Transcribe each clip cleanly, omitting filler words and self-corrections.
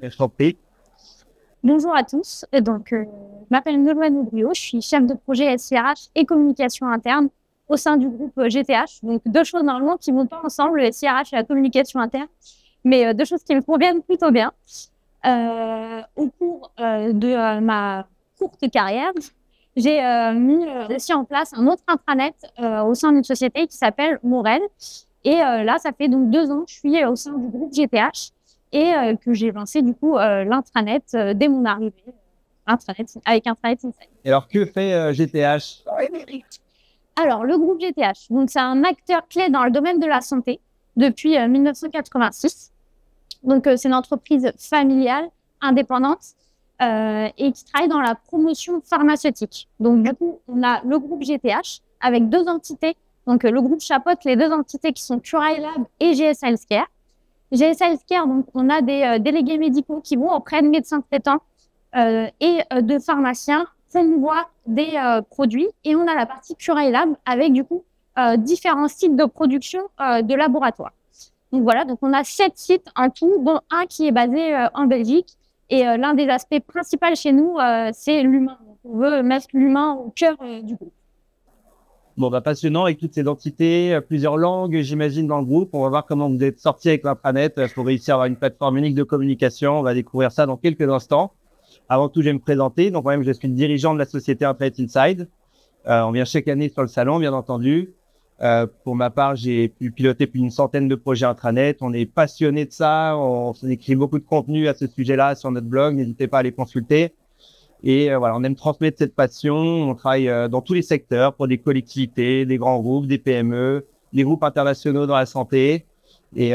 Je t'en prie. Bonjour à tous. Je m'appelle Nolwenn Aubrio, je suis chef de projet SIRH et communication interne au sein du groupe GTH. Donc, deux choses normalement qui vont pas ensemble, le SIRH et la communication interne, mais deux choses qui me conviennent plutôt bien. Au cours de ma courte carrière, j'ai mis aussi en place un autre intranet au sein d'une société qui s'appelle Morel. Et là, ça fait donc 2 ans que je suis au sein du groupe GTH et que j'ai lancé du coup l'intranet dès mon arrivée, avec Intranet Insight. Et alors, que fait GTH? Alors, le groupe GTH, donc c'est un acteur clé dans le domaine de la santé depuis 1986. Donc, c'est une entreprise familiale, indépendante et qui travaille dans la promotion pharmaceutique. Donc, du coup, on a le groupe GTH avec 2 entités. Donc, le groupe chapeaute les 2 entités qui sont Curail Lab et GS Healthcare. GS Healthcare, donc, on a des délégués médicaux qui vont auprès de médecins traitants et de pharmaciens promouvoir des produits. Et on a la partie Curail Lab avec, du coup, différents sites de production de laboratoire. Donc voilà, donc on a 7 sites en tout, dont un qui est basé en Belgique. Et l'un des aspects principaux chez nous, c'est l'humain. On veut mettre l'humain au cœur du groupe. Bon, passionnant avec toutes ces entités, plusieurs langues, j'imagine, dans le groupe. On va voir comment vous êtes sorti avec l'intranet pour réussir à avoir une plateforme unique de communication. On va découvrir ça dans quelques instants. Avant tout, je vais me présenter. Donc, moi-même, je suis le dirigeant de la société Intranet Inside. On vient chaque année sur le salon, bien entendu. Pour ma part, j'ai pu piloter plus d'une centaine de projets intranet. On est passionné de ça. On écrit beaucoup de contenu à ce sujet-là sur notre blog. N'hésitez pas à les consulter. Et voilà, on aime transmettre cette passion. On travaille dans tous les secteurs pour des collectivités, des grands groupes, des PME, des groupes internationaux dans la santé. Et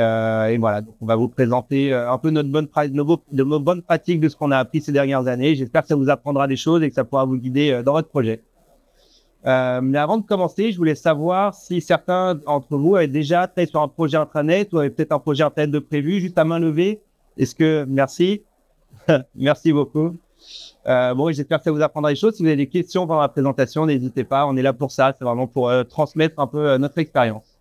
voilà, donc on va vous présenter un peu nos bonnes pratiques de ce qu'on a appris ces dernières années. J'espère que ça vous apprendra des choses et que ça pourra vous guider dans votre projet. Mais avant de commencer, je voulais savoir si certains d'entre vous avaient déjà travaillé sur un projet intranet ou avaient peut-être un projet intranet de prévu, juste à main levée. Merci. Merci beaucoup. Bon, j'espère que ça vous apprendra des choses. Si vous avez des questions pendant la présentation, n'hésitez pas. On est là pour ça. C'est vraiment pour transmettre un peu notre expérience.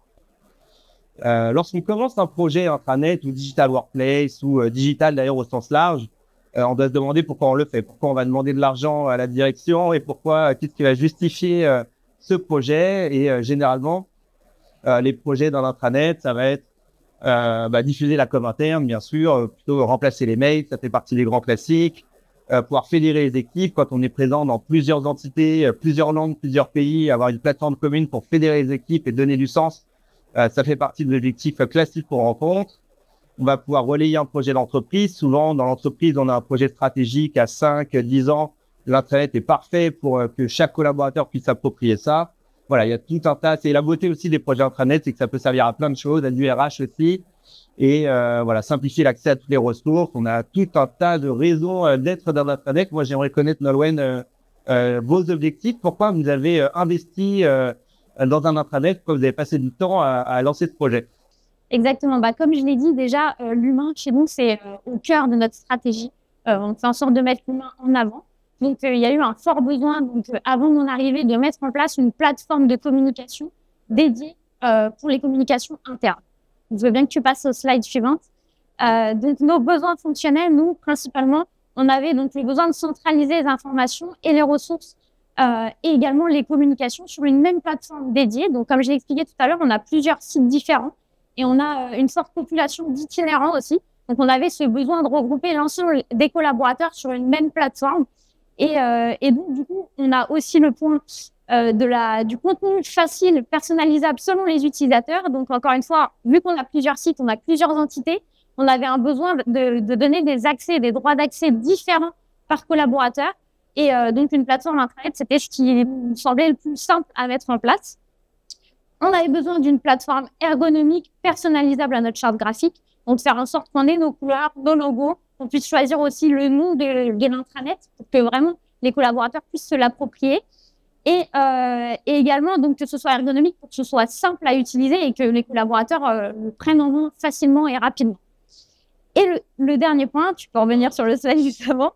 Lorsqu'on commence un projet intranet ou digital workplace ou digital d'ailleurs au sens large, on doit se demander pourquoi on le fait, pourquoi on va demander de l'argent à la direction et qu'est-ce qui va justifier ce projet. Et généralement, les projets dans l'intranet, ça va être diffuser la com interne, bien sûr, plutôt remplacer les mails, ça fait partie des grands classiques. Pouvoir fédérer les équipes quand on est présent dans plusieurs entités, plusieurs langues, plusieurs pays, avoir une plateforme commune pour fédérer les équipes et donner du sens. Ça fait partie de l'objectif classique qu'on rencontre. On va pouvoir relayer un projet d'entreprise. Souvent, dans l'entreprise, on a un projet stratégique à 5, 10 ans. L'intranet est parfait pour que chaque collaborateur puisse s'approprier ça. Voilà, il y a tout un tas. C'est la beauté aussi des projets intranet, c'est que ça peut servir à plein de choses, à du RH aussi. Et voilà, simplifier l'accès à toutes les ressources. On a tout un tas de raisons d'être dans l'intranet. Moi, j'aimerais connaître, Nolwenn, vos objectifs. Pourquoi vous avez investi dans un intranet? Pourquoi vous avez passé du temps à lancer ce projet? Exactement. Comme je l'ai dit déjà, l'humain chez nous, c'est au cœur de notre stratégie. On fait en sorte de mettre l'humain en avant. Donc, il y a eu un fort besoin, avant mon arrivée, de mettre en place une plateforme de communication dédiée pour les communications internes. Je veux bien que tu passes aux slides suivantes. Donc, nos besoins fonctionnels, nous, principalement, on avait donc le besoin de centraliser les informations et les ressources et également les communications sur une même plateforme dédiée. Donc, comme je l'ai expliqué tout à l'heure, on a plusieurs sites différents et on a une forte population d'itinérants aussi. Donc, on avait ce besoin de regrouper l'ensemble des collaborateurs sur une même plateforme. Et donc, du coup, on a aussi le point du contenu facile, personnalisable selon les utilisateurs. Donc, encore une fois, vu qu'on a plusieurs sites, on a plusieurs entités, on avait un besoin de donner des accès, des droits d'accès différents par collaborateur. Et donc, une plateforme intranet, c'était ce qui nous semblait le plus simple à mettre en place. On avait besoin d'une plateforme ergonomique, personnalisable à notre charte graphique. Donc, faire en sorte qu'on ait nos couleurs, nos logos, qu'on puisse choisir aussi le nom de l'intranet pour que vraiment les collaborateurs puissent se l'approprier. Et également, donc, que ce soit ergonomique pour que ce soit simple à utiliser et que les collaborateurs le prennent en main facilement et rapidement. Et le dernier point, tu peux revenir sur le slide juste avant,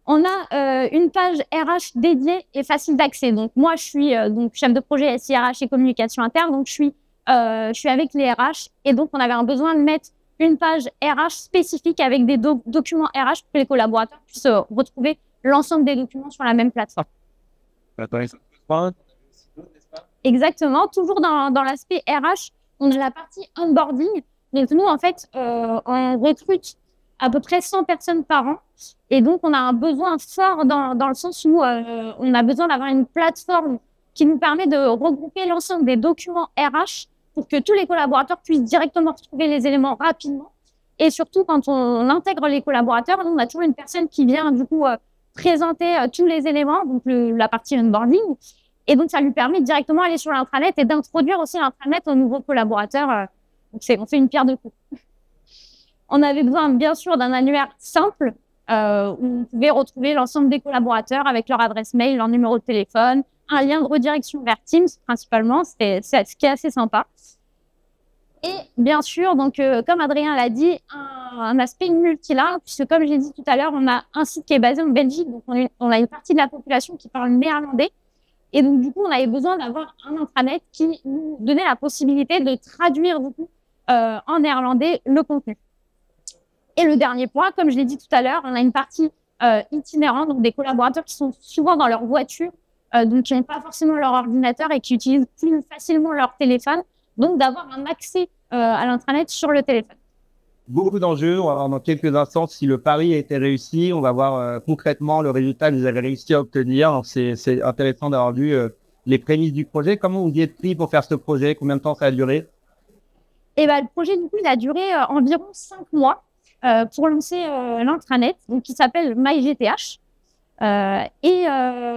on a une page RH dédiée et facile d'accès. Donc, moi, je suis donc chef de projet SIRH et communication interne. Donc, je suis avec les RH. Et donc, on avait un besoin de mettre une page RH spécifique avec des documents RH pour que les collaborateurs puissent retrouver l'ensemble des documents sur la même plateforme. Exactement, toujours dans l'aspect RH, on a la partie onboarding. Donc nous, en fait, on recrute à peu près 100 personnes par an. Et donc, on a un besoin fort dans le sens où on a besoin d'avoir une plateforme qui nous permet de regrouper l'ensemble des documents RH pour que tous les collaborateurs puissent directement retrouver les éléments rapidement. Et surtout, quand on intègre les collaborateurs, nous, on a toujours une personne qui vient du coup présenter tous les éléments, donc la partie onboarding. Et donc, ça lui permet directement d'aller sur l'intranet et d'introduire aussi l'intranet aux nouveaux collaborateurs. Donc, on fait une pierre deux coups. On avait besoin, bien sûr, d'un annuaire simple où on pouvait retrouver l'ensemble des collaborateurs avec leur adresse mail, leur numéro de téléphone, un lien de redirection vers Teams, principalement. C'est ce qui est assez sympa. Et bien sûr, donc, comme Adrien l'a dit, un aspect multilingue, puisque comme j'ai dit tout à l'heure, on a un site qui est basé en Belgique, donc on a une partie de la population qui parle néerlandais. Et donc, du coup, on avait besoin d'avoir un intranet qui nous donnait la possibilité de traduire, du coup, en néerlandais le contenu. Et le dernier point, comme je l'ai dit tout à l'heure, on a une partie itinérante, donc des collaborateurs qui sont souvent dans leur voiture, donc qui n'ont pas forcément leur ordinateur et qui utilisent plus facilement leur téléphone, donc d'avoir un accès à l'intranet sur le téléphone. Beaucoup d'enjeux. On va voir dans quelques instants si le pari a été réussi. On va voir concrètement le résultat que vous avez réussi à obtenir. Donc, c'est intéressant d'avoir vu les prémices du projet. Comment vous y êtes pris pour faire ce projet? Combien de temps ça a duré? Et le projet, du coup, il a duré environ 5 mois pour lancer l'intranet, donc qui s'appelle MyGTH.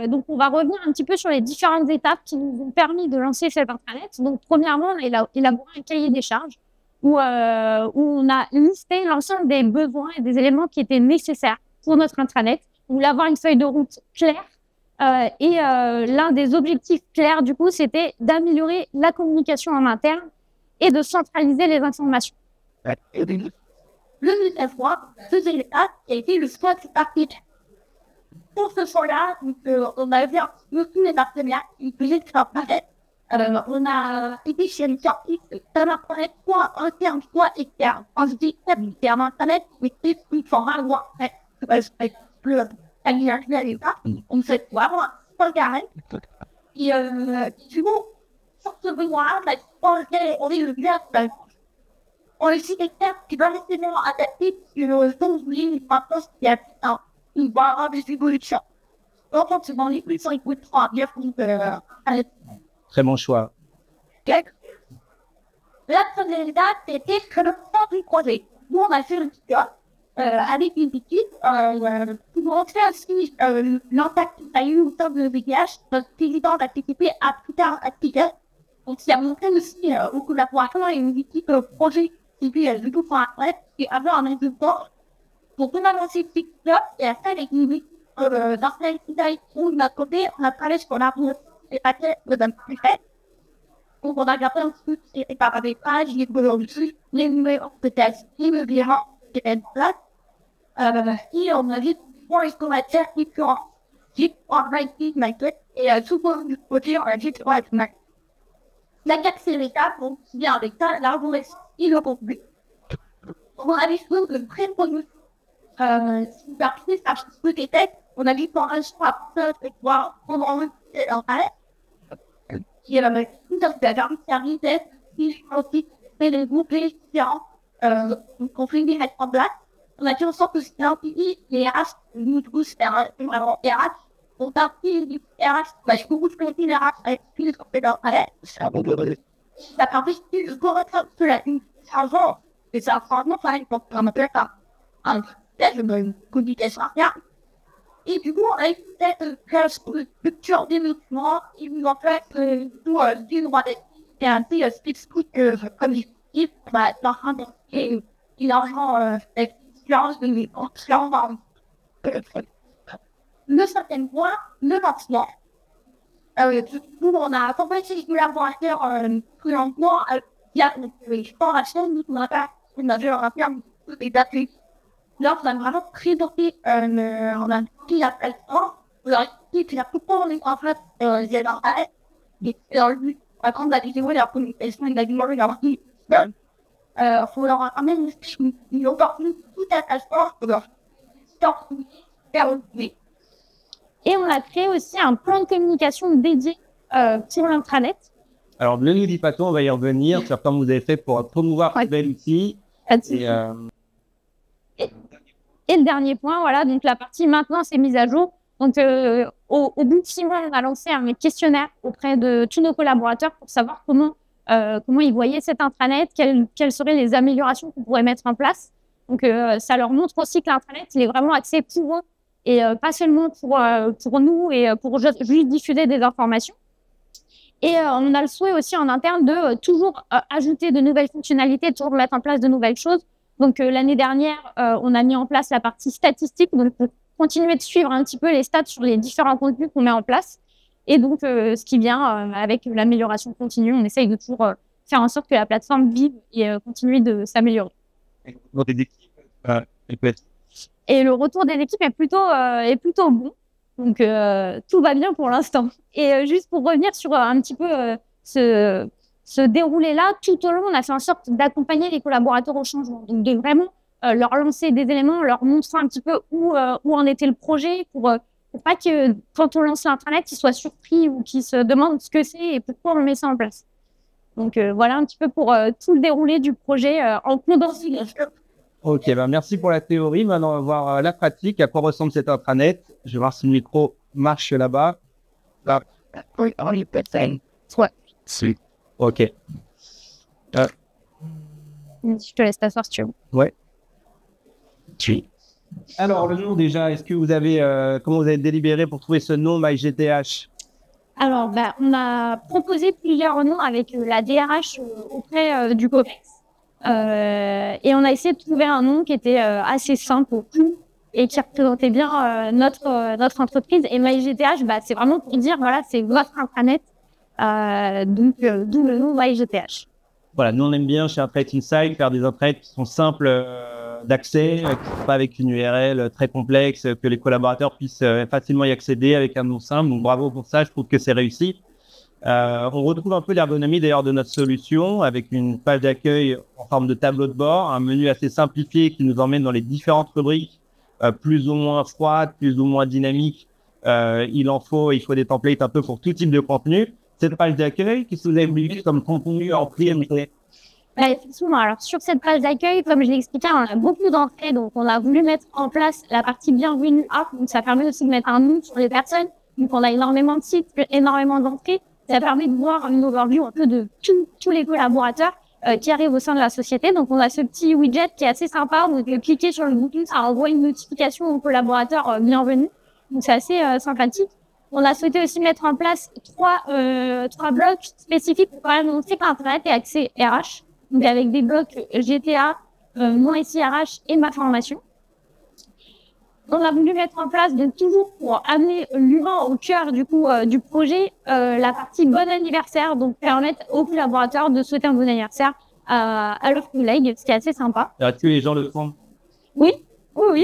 Donc, on va revenir un petit peu sur les différentes étapes qui nous ont permis de lancer cet intranet. Donc, premièrement, on a élaboré un cahier des charges où on a listé l'ensemble des besoins et des éléments qui étaient nécessaires pour notre intranet. On voulait avoir une feuille de route claire. L'un des objectifs clairs, du coup, c'était d'améliorer la communication en interne et de centraliser les informations. Le deuxième point, deuxième étape, a été le choix du package. Pour ce choix-là, on a vu tous les partenaires qui faisaient leur palette. On a été chez les sorties, ça m'a parlé soit interne, soit externe. On se dit, c'est un internet, mais c'est plus fort à voir. Le agréable pas, on sait vraiment pas carré. Et du coup, sur ce besoin-là, on est le bien. On est aussi externe qui va rester vraiment adapté sur le fond de l'île, maintenant, il y a une barre de évolution. Donc, on se demande les plus 5 ou 3 bien pour Très bon choix. La première date, c'était que le temps du projet. Nous, on a fait un petit job avec une équipe pour montrer aussi l'impact qu'il a eu au sein de VDH. Notre président a participé à plus tard à Twitter. Donc, ça a montré aussi aux collaborateurs et une équipe projet qui était du tout pour après, qui avait un résultat. Donc, on a lancé le petit job et après, avec une équipe d'anciens qui où de notre côté, on a parlé sur la route et après, le même plus fait. Donc, on a regardé un peu ces paramétrages, les numéros peut-être, les virants qui étaient là. Et on a vu pour les commentaires différents. J'ai enregistré ma tête et souvent, du côté, on a dit trois semaines. La quatrième étape, on se dit avec ça, là, on reste il a compris. On a des choses de très bonnes. Si vous partez, ça peut être, on a dit pour un choix, peut-être, voir, on va en parler. Il y a tout à fait la service, qui aussi fait les groupes différents, qu'on fait des mettre en place. On a fait en sorte que c'était un pays, les RH, nous tous, c'est vraiment RH. On a pris les RH, je peux vous présenter les RH avec plus de compétences. Ça permet de correcter sur la ligne. Avant, et ça, franchement, ça aide pour un peu ça. Un test de communication interne. Et du coup, on a eu peut-être une structure d'événements, et nous en fait, nous, d'une droite et un peu spécifique, comme je dis, dans un des l'argent, l'expérience de l'expérience. Le certain point, le lancement. Nous, on a commencé les collaborateurs, plus longtemps, il y a les sports à chaîne, nous, on a pas, on avait un terme, des dates. Là, on a vraiment présenté, on a pris la plateforme, on a dit que la plupart des en fait, il y a dans la et dans le but, par contre, la vidéo, la communication, la vidéo, la marque, faut leur amener une opportunité tout à fait forte pour leur faire. Et on a créé aussi un plan de communication dédié sur l'intranet. Alors, ne nous dis pas tout, on va y revenir sur comment vous avez fait pour promouvoir ce bel outil. Et le dernier point, voilà, donc la partie maintenance et mise à jour. Donc, au bout de 6 mois, on a lancé un questionnaire auprès de tous nos collaborateurs pour savoir comment ils voyaient cet intranet, quelles seraient les améliorations qu'on pourrait mettre en place. Donc, ça leur montre aussi que l'intranet, il est vraiment axé pour eux et pas seulement pour nous et pour juste diffuser des informations. Et on a le souhait aussi en interne de toujours ajouter de nouvelles fonctionnalités, toujours mettre en place de nouvelles choses. Donc, l'année dernière, on a mis en place la partie statistique, donc pour continuer de suivre un petit peu les stats sur les différents contenus qu'on met en place. Et donc, ce qui vient avec l'amélioration continue, on essaye de toujours faire en sorte que la plateforme vive et continue de s'améliorer. Et le retour des équipes est plutôt bon. Donc, tout va bien pour l'instant. Et juste pour revenir sur un petit peu ce déroulé-là, tout au long, on a fait en sorte d'accompagner les collaborateurs au changement. Donc, de vraiment leur lancer des éléments, leur montrer un petit peu où en était le projet pour pas que quand on lance l'intranet, ils soient surpris ou qu'ils se demandent ce que c'est et pourquoi on met ça en place. Donc, voilà un petit peu pour tout le déroulé du projet en condensé. Ok, merci pour la théorie. Maintenant, on va voir la pratique. À quoi ressemble cet intranet? Je vais voir si le micro marche là-bas. Là. Oui, on est peut-être. Si. Ok. Je te laisse t'asseoir si tu veux. Ouais. Alors, le nom déjà, est-ce que vous avez, comment vous avez délibéré pour trouver ce nom MyGTH? Alors, on a proposé plusieurs noms avec la DRH auprès du COPEX. Et on a essayé de trouver un nom qui était assez simple et qui représentait bien notre entreprise. Et MyGTH, c'est vraiment pour dire, voilà, c'est votre intranet. Donc, d'où le nom MyGTH. Voilà, nous on aime bien chez Intranet Insight faire des intranets qui sont simples d'accès, qui ne sont pas avec une URL très complexe, que les collaborateurs puissent facilement y accéder avec un nom simple. Donc bravo pour ça, je trouve que c'est réussi. On retrouve un peu l'ergonomie d'ailleurs de notre solution avec une page d'accueil en forme de tableau de bord, un menu assez simplifié qui nous emmène dans les différentes rubriques, plus ou moins froides, plus ou moins dynamiques. Il faut des templates un peu pour tout type de contenu. Cette page d'accueil, qu'est-ce que vous avez voulu comme contenu en priorité? Effectivement, alors sur cette page d'accueil, comme je l'ai expliqué, on a beaucoup d'entrées, donc on a voulu mettre en place la partie bienvenue up, donc ça permet aussi de mettre un nom sur les personnes, donc on a énormément de sites, énormément d'entrées, ça permet de voir une overview un peu de tous les collaborateurs qui arrivent au sein de la société. Donc on a ce petit widget qui est assez sympa, vous pouvez cliquer sur le bouton, ça envoie une notification aux collaborateurs bienvenus, donc c'est assez sympathique. On a souhaité aussi mettre en place trois blocs spécifiques pour quand même montrer que l'internet est axé RH. Donc avec des blocs GTA, mon SIRH et ma formation. On a voulu mettre en place, donc toujours pour amener l'humain au cœur du projet, la partie bon anniversaire, donc permettre aux collaborateurs de souhaiter un bon anniversaire à leurs collègues, ce qui est assez sympa. Est-ce que les gens le font? Oui,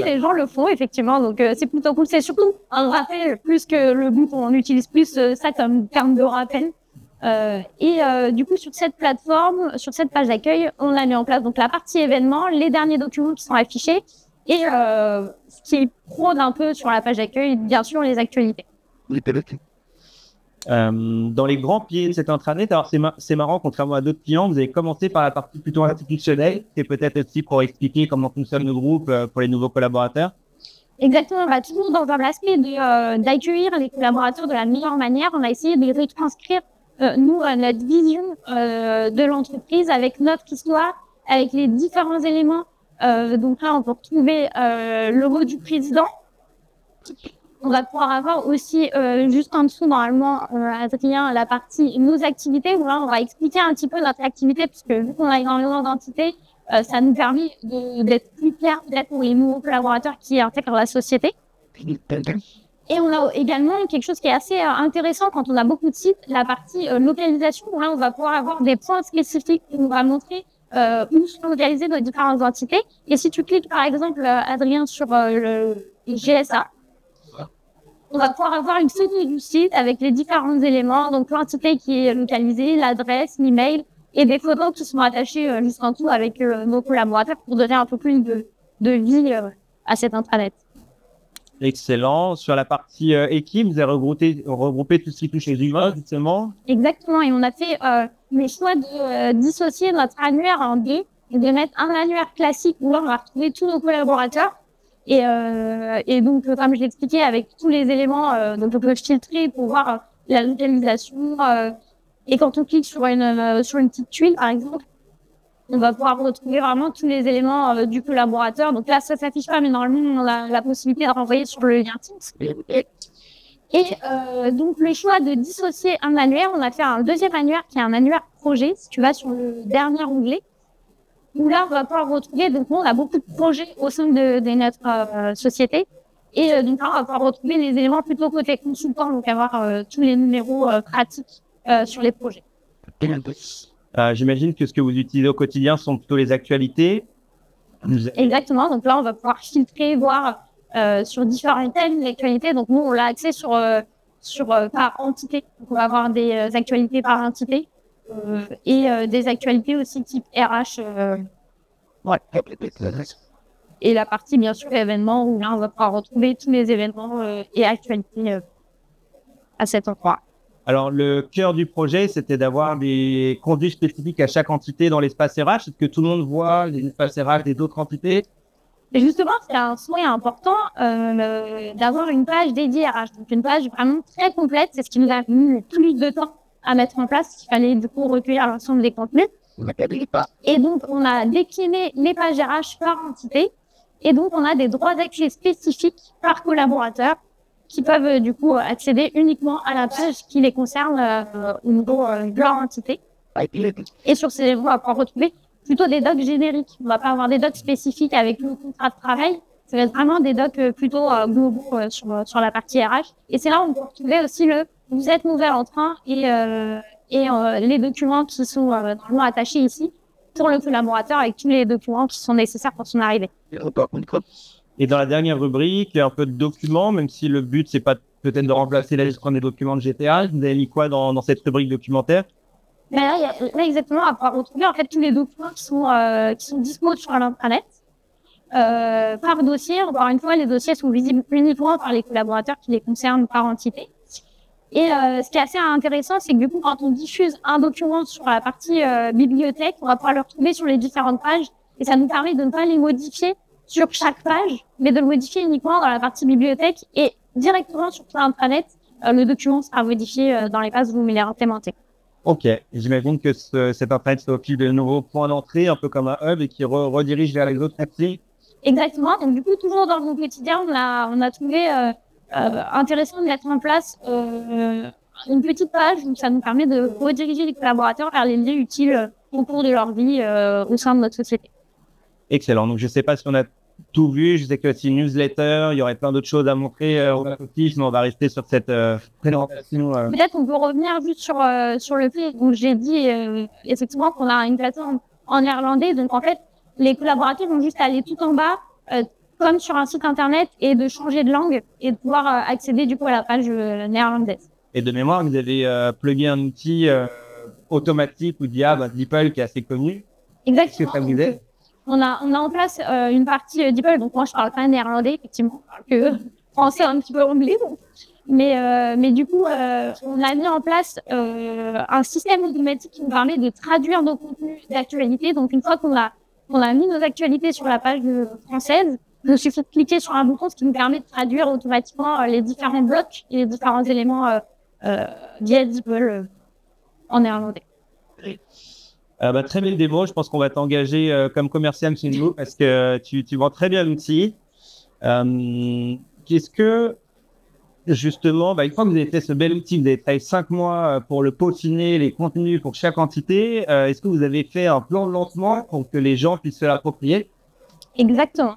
les gens le font effectivement, donc c'est plutôt cool. C'est surtout un rappel plus que le bouton. On utilise plus ça comme terme de rappel. Du coup, sur cette plateforme, sur cette page d'accueil, on a mis en place donc la partie événements, les derniers documents qui sont affichés et ce qui prône un peu sur la page d'accueil, bien sûr, les actualités. Dans les grands pieds de cet intranet, alors c'est marrant, contrairement à d'autres clients, vous avez commencé par la partie plutôt institutionnelle, c'est peut-être aussi pour expliquer comment fonctionne le groupe pour les nouveaux collaborateurs. Exactement, toujours dans l'aspect d'accueillir les collaborateurs de la meilleure manière, on a essayé de les retranscrire nous, notre vision de l'entreprise avec notre histoire, avec les différents éléments. Donc là, on peut retrouver le logo du président. On va pouvoir avoir aussi, juste en dessous, normalement, Adrien, la partie nos activités. Où là, on va expliquer un petit peu notre activité, puisque vu qu'on a énormément d'entités, ça nous permet d'être plus clair peut-être pour les nouveaux collaborateurs qui intègrent la société. Et on a également quelque chose qui est assez intéressant quand on a beaucoup de sites, la partie localisation, où là, on va pouvoir avoir des points spécifiques où on va montrer où sont localisées nos différentes entités. Et si tu cliques, par exemple, Adrien, sur le GSA, on va pouvoir avoir une photo du site avec les différents éléments, donc l'entité qui est localisée, l'adresse, l'email, et des photos qui sont attachées juste en dessous avec nos collaborateurs pour donner un peu plus de vie à cette intranet. Excellent. Sur la partie équipe, vous avez regroupé tout ce qui touche les humains, justement. Exactement. Et on a fait le choix de dissocier notre annuaire en deux et de mettre un annuaire classique où là, on va retrouver tous nos collaborateurs. Et donc, comme je l'ai expliqué, avec tous les éléments, donc on peut filtrer pour voir la localisation. Et quand on clique sur une petite tuile, par exemple, on va pouvoir retrouver vraiment tous les éléments du collaborateur. Donc là, ça s'affiche pas, mais normalement, on a la possibilité de renvoyer sur le lien Teams. Et donc, le choix de dissocier un annuaire, on a fait un deuxième annuaire qui est un annuaire projet. Si tu vas sur le dernier onglet, où là, on va pouvoir retrouver, donc on a beaucoup de projets au sein de notre société. Et donc là, on va pouvoir retrouver les éléments plutôt côté consultant, donc avoir tous les numéros pratiques sur les projets. J'imagine que ce que vous utilisez au quotidien sont plutôt les actualités. Exactement. Donc là, on va pouvoir filtrer, voir sur différents thèmes l'actualité. Donc nous, on l'a axé sur par entité. Donc on va avoir des actualités par entité et des actualités aussi type RH. Et la partie, bien sûr, événements, où là, on va pouvoir retrouver tous les événements et actualités à cet endroit. Alors, le cœur du projet, c'était d'avoir des conduits spécifiques à chaque entité dans l'espace RH. Est-ce que tout le monde voit les espaces RH des autres entités? Et justement, c'est un souhait important d'avoir une page dédiée RH. Donc, une page vraiment très complète. C'est ce qui nous a mis le plus de temps à mettre en place. Il fallait du coup recueillir l'ensemble des contenus. Et donc, on a décliné les pages RH par entité. Et donc, on a des droits d'accès spécifiques par collaborateur qui peuvent du coup accéder uniquement à la page qui les concerne au niveau de leur entité. Et sur ces éléments, on va pouvoir retrouver plutôt des docs génériques. On va pas avoir des docs spécifiques avec le contrat de travail. Ça va être vraiment des docs plutôt globaux sur la partie RH. Et c'est là où on peut retrouver aussi vous êtes nouvel entrant et les documents qui sont normalement attachés ici pour le collaborateur avec tous les documents qui sont nécessaires pour son arrivée. Et dans la dernière rubrique, il y a un peu de documents, même si le but, c'est pas peut-être de remplacer la gestion des documents de GTA. Vous avez mis quoi dans cette rubrique documentaire? Là, exactement, on va pouvoir retrouver en fait tous les documents qui sont disponibles sur l'intranet par dossier. Encore une fois, les dossiers sont visibles uniquement par les collaborateurs qui les concernent par entité. Et ce qui est assez intéressant, c'est que du coup, quand on diffuse un document sur la partie bibliothèque, on va pouvoir le retrouver sur les différentes pages. Et ça nous permet de ne pas les modifier sur chaque page, mais de le modifier uniquement dans la partie bibliothèque et directement sur l'intranet, le document sera modifié dans les pages où vous voulez implémenter. Ok, j'imagine que cet intranet s'occupe de nouveaux points d'entrée, un peu comme un hub, et qui redirige vers les autres applis. Exactement. Donc du coup, toujours dans mon quotidien, on a trouvé intéressant de mettre en place une petite page où ça nous permet de rediriger les collaborateurs vers les liens utiles au cours de leur vie au sein de notre société. Excellent. Donc je sais pas si on a tout vu. Je sais que c'est une newsletter. Il y aurait plein d'autres choses à montrer au back-office, mais on va rester sur cette présentation. Peut-être on peut revenir juste sur le fait où j'ai dit effectivement qu'on a une plateforme en néerlandais. Donc en fait, les collaborateurs vont juste aller tout en bas, comme sur un site internet, et de changer de langue et de pouvoir accéder du coup à la page néerlandaise. Et de mémoire, vous avez plugué un outil automatique ou d'IA, DeepL, qui est assez connu. Exactement. Qu'est-ce que ça vous aide? On a en place une partie DeepL, donc moi je parle pas néerlandais, effectivement, que français, un petit peu anglais. Donc. Mais du coup, on a mis en place un système automatique qui nous permet de traduire nos contenus d'actualité. Donc une fois qu'on a mis nos actualités sur la page française, il suffit de cliquer sur un bouton, ce qui nous permet de traduire automatiquement les différents blocs et les différents éléments via DeepL en néerlandais. Très belle démo. Je pense qu'on va t'engager comme commercial chez nous parce que tu vends très bien l'outil. Qu'est-ce que, justement, une fois que vous avez fait ce bel outil, vous avez travaillé 5 mois pour le peaufiner, les contenus pour chaque entité, est-ce que vous avez fait un plan de lancement pour que les gens puissent se l'approprier? Exactement.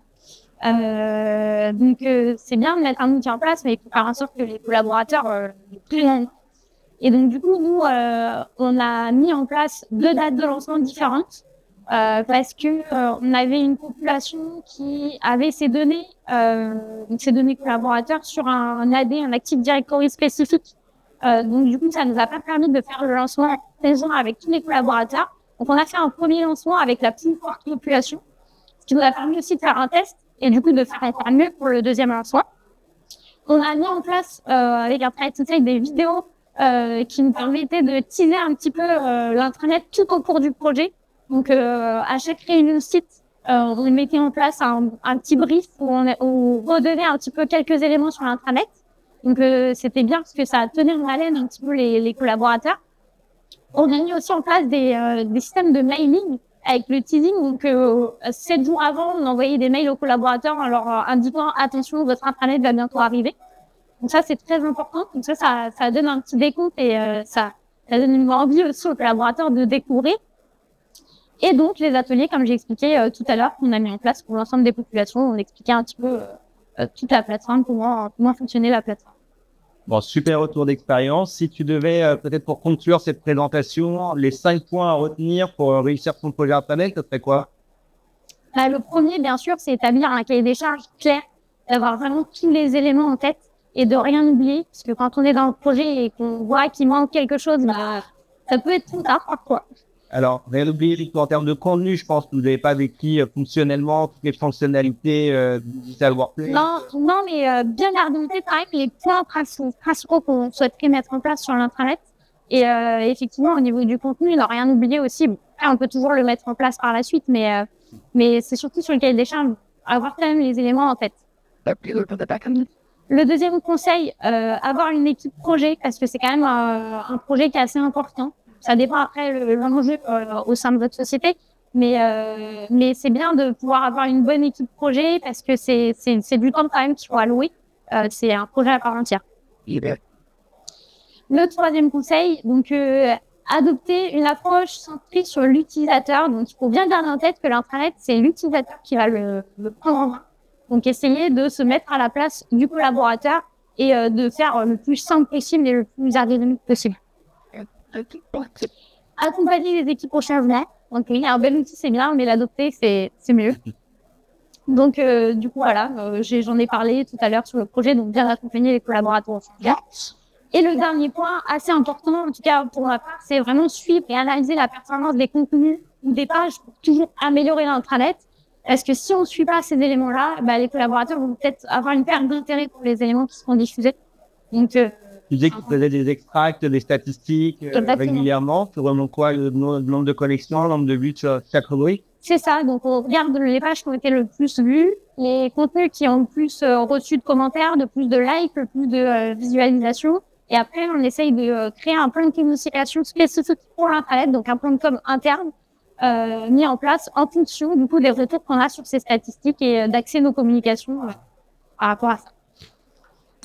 Donc, c'est bien de mettre un outil en place, mais il faut faire en sorte que les collaborateurs le prennent. Et donc, du coup, nous, on a mis en place 2 dates de lancement différentes parce que on avait une population qui avait ses données collaborateurs sur un AD, un Active Directory spécifique. Donc, du coup, ça nous a pas permis de faire le lancement présent avec tous les collaborateurs. Donc, on a fait un premier lancement avec la plus forte population, ce qui nous a permis aussi de faire un test et du coup de faire encore mieux pour le deuxième lancement. On a mis en place avec un Intranet Insight des vidéos qui nous permettaient de teaser un petit peu l'intranet tout au cours du projet. Donc, à chaque réunion site, on mettait en place un petit brief où on redonnait un petit peu quelques éléments sur l'intranet. Donc, c'était bien parce que ça tenait en haleine un petit peu les collaborateurs. On a mis aussi en place des systèmes de mailing avec le teasing. Donc, 7 jours avant, on envoyait des mails aux collaborateurs en leur indiquant « Attention, votre intranet va bientôt arriver ». Donc ça, c'est très important. Donc ça donne un petit décompte et ça donne une envie aussi aux collaborateurs de découvrir. Et donc, les ateliers, comme j'ai expliqué tout à l'heure, qu'on a mis en place pour l'ensemble des populations, on expliquait un petit peu toute la plateforme, comment fonctionnait la plateforme. Bon, super retour d'expérience. Si tu devais, peut-être pour conclure cette présentation, les 5 points à retenir pour réussir son projet intranet, ça serait quoi? Le premier, bien sûr, c'est établir un cahier des charges clair, d'avoir vraiment tous les éléments en tête et de rien oublier. Parce que quand on est dans le projet et qu'on voit qu'il manque quelque chose, ça peut être trop tard parfois. Alors, rien oublier en termes de contenu, je pense que vous n'avez pas vécu fonctionnellement toutes les fonctionnalités Digital Workplace. Non, mais bien garder en tête quand même les points principaux qu'on souhaiterait mettre en place sur l'intranet. Et effectivement, au niveau du contenu, ne rien oublier aussi. Bon, on peut toujours le mettre en place par la suite, mais c'est surtout sur le cahier des charges, avoir quand même les éléments en tête. Le deuxième conseil, avoir une équipe projet, parce que c'est quand même un projet qui est assez important. Ça dépend après l'enjeu au sein de votre société, mais c'est bien de pouvoir avoir une bonne équipe projet parce que c'est du temps quand même qu'il faut allouer. C'est un projet à part entière. Le troisième conseil, donc adopter une approche centrée sur l'utilisateur. Donc il faut bien garder en tête que l'intranet, c'est l'utilisateur qui va le prendre en main. Donc essayer de se mettre à la place du collaborateur et de faire le plus simple possible et le plus ergonomique possible. Accompagner les équipes au changement. Donc oui, un bel outil c'est bien, mais l'adopter c'est mieux. Donc du coup voilà, j'en ai parlé tout à l'heure sur le projet, donc bien accompagner les collaborateurs au changement. Et le dernier point, assez important en tout cas pour ma part, c'est vraiment suivre et analyser la performance des contenus ou des pages pour toujours améliorer l'intranet. Parce que si on ne suit pas ces éléments-là, les collaborateurs vont peut-être avoir une perte d'intérêt pour les éléments qui seront diffusés. Donc, tu disais que tu faisais des extracts, des statistiques régulièrement. Tu remontes quoi, le nombre de connexions, le nombre de vues sur chaque rubrique? C'est ça. Donc, on regarde les pages qui ont été le plus vues, les contenus qui ont le plus reçu de commentaires, de plus de likes, le plus de visualisations. Et après, on essaye de créer un plan de communication spécifique pour l'intranet, donc un plan de com interne. Mis en place en fonction du coup des retours qu'on a sur ces statistiques et d'axer nos communications par rapport à ça.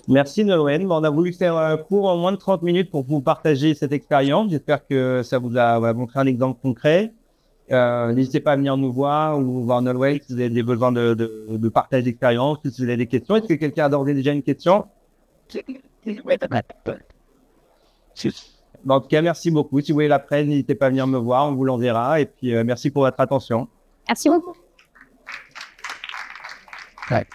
Merci Nolwenn. On a voulu faire court en moins de 30 minutes pour vous partager cette expérience. J'espère que ça vous a montré un exemple concret. N'hésitez pas à venir nous voir ou voir Nolwenn si vous avez des besoins de partage d'expérience, si vous avez des questions. Est-ce que quelqu'un a d'ores et déjà une question? En tout cas, merci beaucoup. Si vous voulez la presse, n'hésitez pas à venir me voir, on vous l'enverra. Et puis, merci pour votre attention. Merci beaucoup. Ouais.